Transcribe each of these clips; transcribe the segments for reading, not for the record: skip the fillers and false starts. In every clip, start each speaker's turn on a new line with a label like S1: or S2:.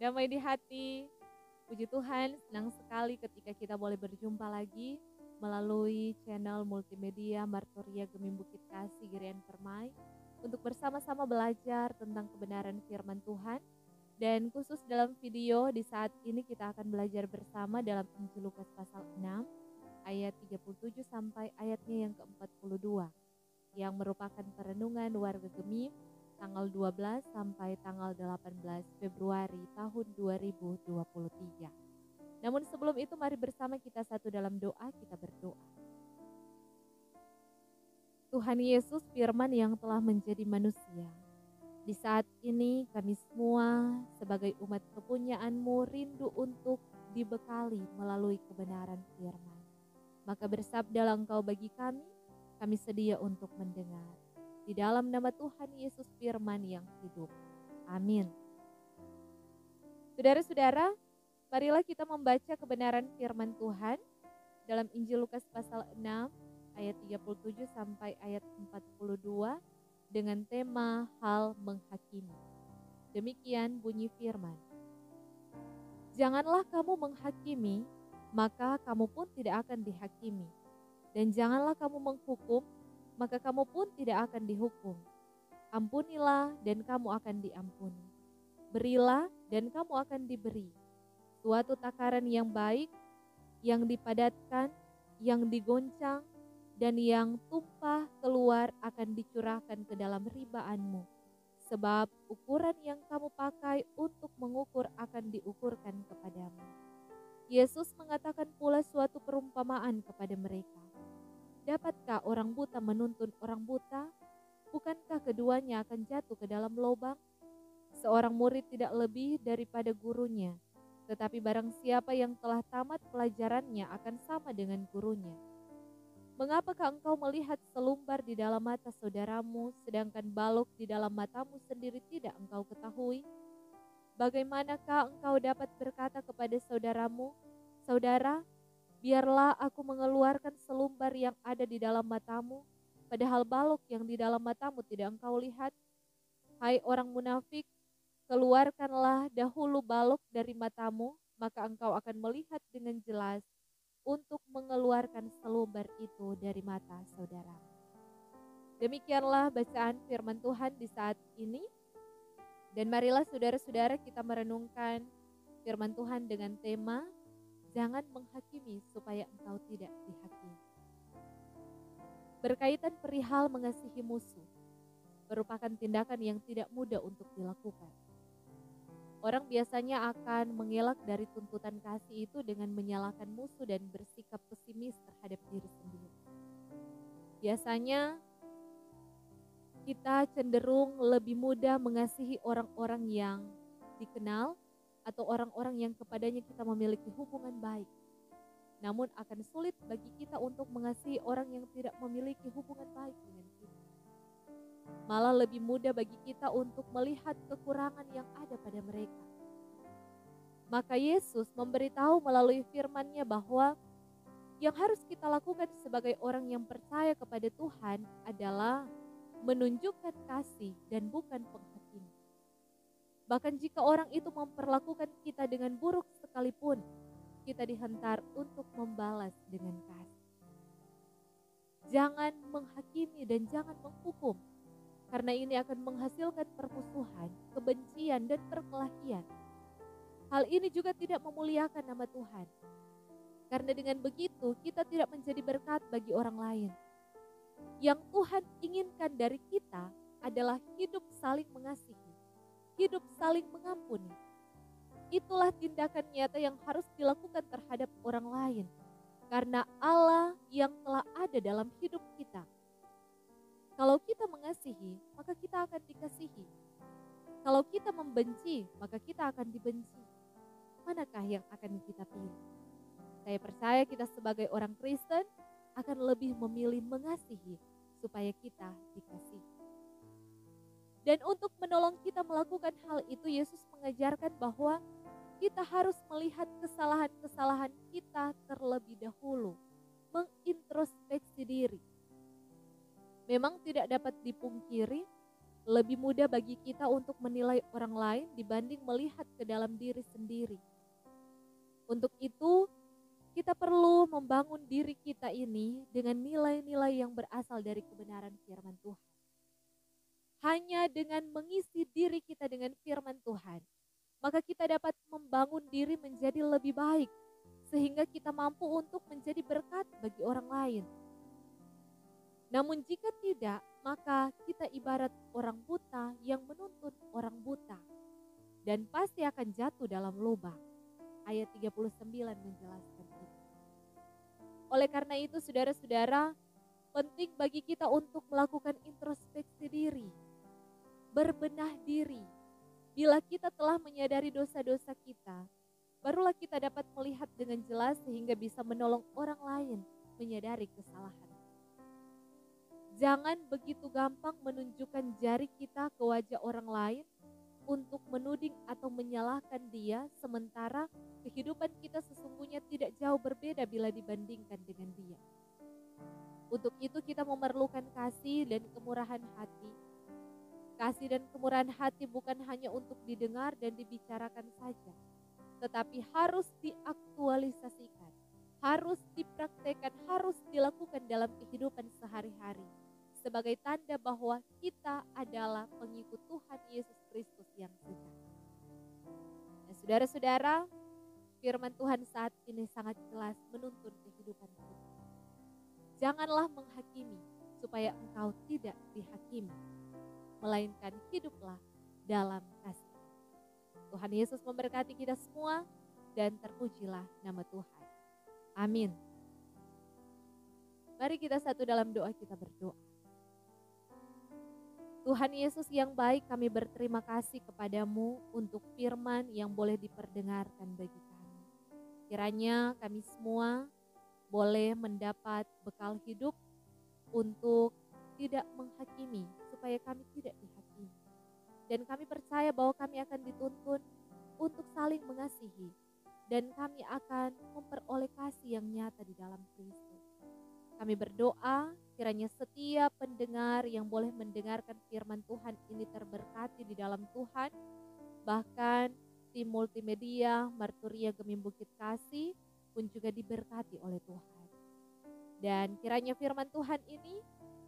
S1: Damai di hati. Puji Tuhan, senang sekali ketika kita boleh berjumpa lagi melalui channel multimedia Martoria Gemim Bukit Kasih Girian Permai untuk bersama-sama belajar tentang kebenaran firman Tuhan. Dan khusus dalam video di saat ini kita akan belajar bersama dalam Injil Lukas pasal 6 ayat 37 sampai ayatnya yang ke-42 yang merupakan perenungan warga Gemim tanggal 12 sampai tanggal 18 Februari tahun 2023. Namun sebelum itu mari bersama kita satu dalam doa, kita berdoa. Tuhan Yesus firman yang telah menjadi manusia. Di saat ini kami semua sebagai umat kepunyaan-Mu rindu untuk dibekali melalui kebenaran firman. Maka bersabdalah Engkau bagi kami sedia untuk mendengar. Di dalam nama Tuhan Yesus firman yang hidup. Amin. Saudara-saudara, marilah kita membaca kebenaran firman Tuhan dalam Injil Lukas pasal 6 ayat 37 sampai ayat 42 dengan tema hal menghakimi. Demikian bunyi firman. Janganlah kamu menghakimi, maka kamu pun tidak akan dihakimi. Dan janganlah kamu menghukum, maka kamu pun tidak akan dihukum. Ampunilah dan kamu akan diampuni. Berilah dan kamu akan diberi. Suatu takaran yang baik, yang dipadatkan, yang digoncang, dan yang tumpah keluar akan dicurahkan ke dalam ribaanmu. Sebab ukuran yang kamu pakai untuk mengukur akan diukurkan kepadamu. Yesus mengatakan pula suatu perumpamaan kepada mereka. Dapatkah orang buta menuntun orang buta? Bukankah keduanya akan jatuh ke dalam lubang? Seorang murid tidak lebih daripada gurunya, tetapi barang siapa yang telah tamat pelajarannya akan sama dengan gurunya. Mengapakah engkau melihat selumbar di dalam mata saudaramu, sedangkan balok di dalam matamu sendiri tidak engkau ketahui? Bagaimanakah engkau dapat berkata kepada saudaramu, Saudara, biarlah aku mengeluarkan selumbar yang ada di dalam matamu, padahal balok yang di dalam matamu tidak engkau lihat? Hai orang munafik, keluarkanlah dahulu balok dari matamu, maka engkau akan melihat dengan jelas untuk mengeluarkan selumbar itu dari mata saudara. Demikianlah bacaan firman Tuhan di saat ini. Dan marilah saudara-saudara kita merenungkan firman Tuhan dengan tema jangan menghakimi supaya engkau tidak dihakimi. Berkaitan perihal mengasihi musuh merupakan tindakan yang tidak mudah untuk dilakukan. Orang biasanya akan mengelak dari tuntutan kasih itu dengan menyalahkan musuh dan bersikap pesimis terhadap diri sendiri. Biasanya kita cenderung lebih mudah mengasihi orang-orang yang dikenal atau orang-orang yang kepadanya kita memiliki hubungan baik. Namun akan sulit bagi kita untuk mengasihi orang yang tidak memiliki hubungan baik dengan kita. Malah lebih mudah bagi kita untuk melihat kekurangan yang ada pada mereka. Maka Yesus memberitahu melalui firman-Nya bahwa yang harus kita lakukan sebagai orang yang percaya kepada Tuhan adalah menunjukkan kasih dan bukan penghakimi. Bahkan jika orang itu memperlakukan kita dengan buruk sekalipun, kita dihentar untuk membalas dengan kasih. Jangan menghakimi dan jangan menghukum, karena ini akan menghasilkan permusuhan, kebencian, dan perkelahian. Hal ini juga tidak memuliakan nama Tuhan, karena dengan begitu kita tidak menjadi berkat bagi orang lain. Yang Tuhan inginkan dari kita adalah hidup saling mengasihi, hidup saling mengampuni. Itulah tindakan nyata yang harus dilakukan terhadap orang lain, karena Allah yang telah ada dalam hidup kita. Kalau kita mengasihi, maka kita akan dikasihi. Kalau kita membenci, maka kita akan dibenci. Manakah yang akan kita pilih? Saya percaya kita sebagai orang Kristen akan lebih memilih mengasihi supaya kita dikasihi. Dan untuk menolong kita melakukan hal itu, Yesus mengajarkan bahwa kita harus melihat kesalahan-kesalahan kita terlebih dahulu, mengintrospeksi diri. Memang tidak dapat dipungkiri Lebih mudah bagi kita untuk menilai orang lain dibanding melihat ke dalam diri sendiri. Untuk itu, kita perlu membangun diri kita ini dengan nilai-nilai yang berasal dari kebenaran firman Tuhan. Hanya dengan mengisi diri kita dengan firman Tuhan, maka kita dapat membangun diri menjadi lebih baik, sehingga kita mampu untuk menjadi berkat bagi orang lain. Namun jika tidak, maka kita ibarat orang buta yang menuntun orang buta, dan pasti akan jatuh dalam lubang. Ayat 39 menjelaskan itu. Oleh karena itu, saudara-saudara, penting bagi kita untuk melakukan introspeksi diri, berbenah diri. Bila kita telah menyadari dosa-dosa kita, barulah kita dapat melihat dengan jelas sehingga bisa menolong orang lain menyadari kesalahan. Jangan begitu gampang menunjukkan jari kita ke wajah orang lain untuk menuding atau menyalahkan dia, sementara kehidupan kita sesungguhnya tidak jauh berbeda bila dibandingkan dengan dia. Untuk itu kita memerlukan kasih dan kemurahan hati. Kasih dan kemurahan hati bukan hanya untuk didengar dan dibicarakan saja, tetapi harus diaktualisasikan, harus dipraktekkan, harus dilakukan dalam kehidupan sehari-hari sebagai tanda bahwa kita adalah pengikut Tuhan Yesus Kristus yang sejati. Nah, saudara-saudara, firman Tuhan saat ini sangat jelas menuntun kehidupan kita. Janganlah menghakimi supaya engkau tidak dihakimi, melainkan hiduplah dalam kasih. Tuhan Yesus memberkati kita semua dan terpujilah nama Tuhan. Amin. Mari kita satu dalam doa, kita berdoa. Tuhan Yesus yang baik, kami berterima kasih kepadamu untuk firman yang boleh diperdengarkan bagi kami. Kiranya kami semua boleh mendapat bekal hidup untuk tidak menghakimi supaya kami tidak dihakimi. Dan kami percaya bahwa kami akan dituntun untuk saling mengasihi dan kami akan memperoleh kasih yang nyata di dalam Kristus. Kami berdoa kiranya setiap pendengar yang boleh mendengarkan firman Tuhan ini terberkati di dalam Tuhan. Bahkan tim multimedia Marturia Gemim Bukit Kasih pun juga diberkati oleh Tuhan. Dan kiranya firman Tuhan ini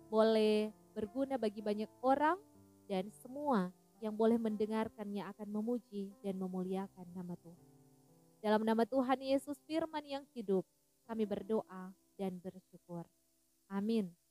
S1: boleh berguna bagi banyak orang dan semua yang boleh mendengarkannya akan memuji dan memuliakan nama Tuhan. Dalam nama Tuhan Yesus firman yang hidup, kami berdoa dan bersyukur. Amin.